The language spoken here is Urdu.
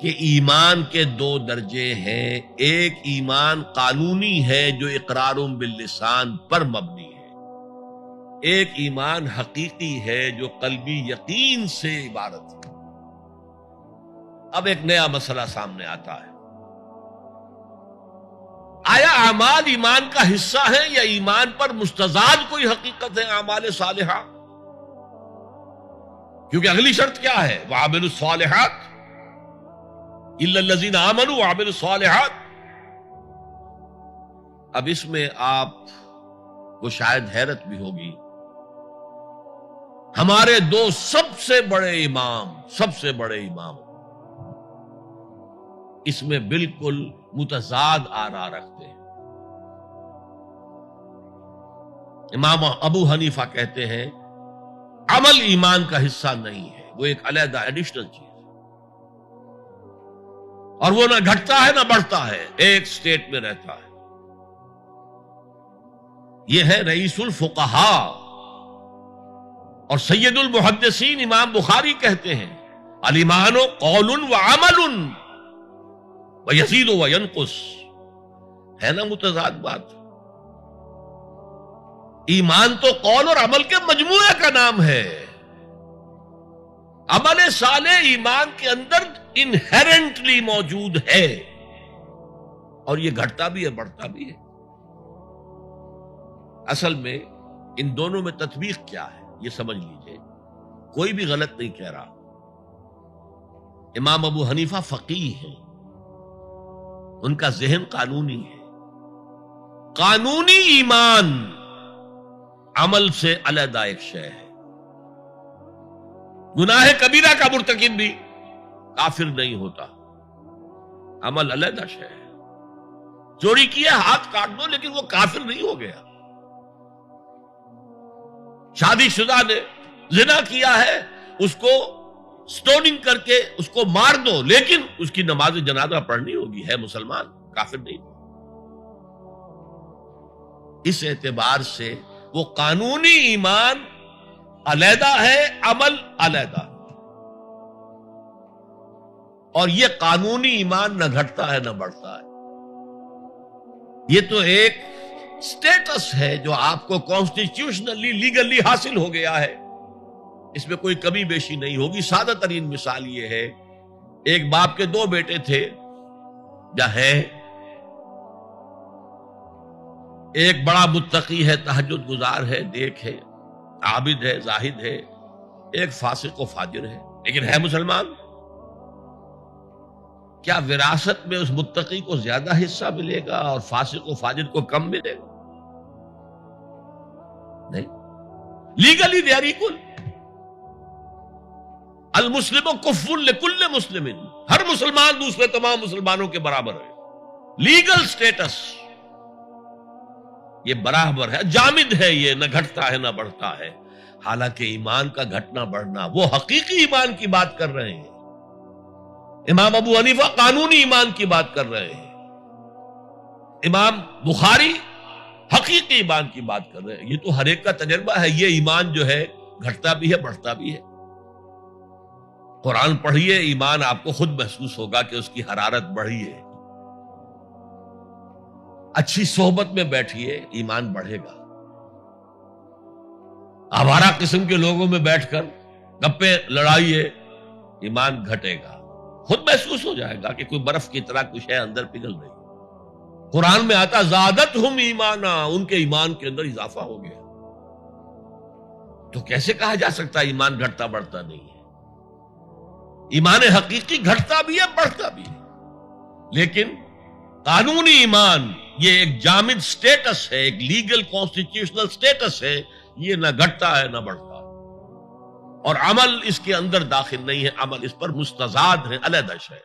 کہ ایمان کے دو درجے ہیں. ایک ایمان قانونی ہے جو اقرار باللسان پر مبنی ہے، ایک ایمان حقیقی ہے جو قلبی یقین سے عبارت ہے. اب ایک نیا مسئلہ سامنے آتا ہے، آیا اعمال ایمان کا حصہ ہیں یا ایمان پر مستضاد کوئی حقیقت ہے اعمال صالحہ؟ کیونکہ اگلی شرط کیا ہے؟ وَعَمِلُوا الصَّالِحَاتِ إِلَّا الَّذِينَ آمَنُوا وَعَمِلُوا الصَّالِحَاتِ. اب اس میں آپ کو شاید حیرت بھی ہوگی، ہمارے دو سب سے بڑے امام اس میں بالکل متضاد آراء رکھتے ہیں. امام ابو حنیفہ کہتے ہیں عمل ایمان کا حصہ نہیں ہے، وہ ایک علیحدہ ایڈیشنل چیز ہے، اور وہ نہ گھٹتا ہے نہ بڑھتا ہے، ایک سٹیٹ میں رہتا ہے. یہ ہے رئیس الفقہاء اور سید المحدثین امام بخاری کہتے ہیں الایمان قول وعمل ویزید وینقص. ہے نا متضاد بات؟ ایمان تو قول اور عمل کے مجموعے کا نام ہے. عمل صالح ایمان کے اندر انہیرنٹلی موجود ہے، اور یہ گھٹتا بھی ہے بڑھتا بھی ہے. اصل میں ان دونوں میں تطبیق کیا ہے یہ سمجھ لیجئے، کوئی بھی غلط نہیں کہہ رہا. امام ابو حنیفہ فقیہ ہیں، ان کا ذہن قانونی ہے. قانونی ایمان عمل سے علیحدہ ایک شے ہے. گناہ کبیرہ کا مرتکب بھی کافر نہیں ہوتا، عمل علیحدہ شے ہے. چوری کیا ہاتھ کاٹ دو لیکن وہ کافر نہیں ہو گیا. شادی شدہ نے زنا کیا ہے، اس کو سٹوننگ کر کے اس کو مار دو، لیکن اس کی نماز جنازہ پڑھنی ہوگی، ہے مسلمان، کافر نہیں. اس اعتبار سے وہ قانونی ایمان علیحدہ ہے، عمل علیحدہ. اور یہ قانونی ایمان نہ گھٹتا ہے نہ بڑھتا ہے. یہ تو ایک سٹیٹس ہے جو آپ کو کانسٹیٹیوشنلی لیگلی حاصل ہو گیا ہے، اس میں کوئی کمی بیشی نہیں ہوگی. سادہ ترین مثال یہ ہے، ایک باپ کے دو بیٹے تھے یا ہیں، ایک بڑا متقی ہے، تہجد گزار ہے، نیک ہے، عابد ہے، زاہد ہے. ایک فاسق و فاجر ہے لیکن ہے مسلمان. کیا وراثت میں اس متقی کو زیادہ حصہ ملے گا اور فاسق و فاجر کو کم ملے گا؟ نہیں. Legally they are equal. المسلم کف لکل مسلم، ہر مسلمان دوسرے تمام مسلمانوں کے برابر ہے. لیگل سٹیٹس یہ برابر ہے، جامد ہے، یہ نہ گھٹتا ہے نہ بڑھتا ہے. حالانکہ ایمان کا گھٹنا بڑھنا وہ حقیقی ایمان کی بات کر رہے ہیں. امام ابو حنیفہ قانونی ایمان کی بات کر رہے ہیں، امام بخاری حقیقی ایمان کی بات کر رہے ہیں. یہ تو ہر ایک کا تجربہ ہے. یہ ایمان جو ہے گھٹتا بھی ہے بڑھتا بھی ہے. قرآن پڑھیے، ایمان آپ کو خود محسوس ہوگا کہ اس کی حرارت بڑھی ہے. اچھی صحبت میں بیٹھیے، ایمان بڑھے گا. آوارہ قسم کے لوگوں میں بیٹھ کر گپے لڑائیے، ایمان گھٹے گا. خود محسوس ہو جائے گا کہ کوئی برف کی طرح کچھ ہے اندر پگھل رہی. قرآن میں آتا زادتہم ایمانا، ان کے ایمان کے اندر اضافہ ہو گیا. تو کیسے کہا جا سکتا ہے ایمان گھٹتا بڑھتا نہیں ہے؟ ایمان حقیقی گھٹتا بھی ہے بڑھتا بھی ہے. لیکن قانونی ایمان یہ ایک جامد سٹیٹس ہے، ایک لیگل کانسٹیٹیوشنل سٹیٹس ہے. یہ نہ گھٹتا ہے نہ بڑھتا ہے. اور عمل اس کے اندر داخل نہیں ہے، عمل اس پر مستضاد ہے، علیحدہ شے.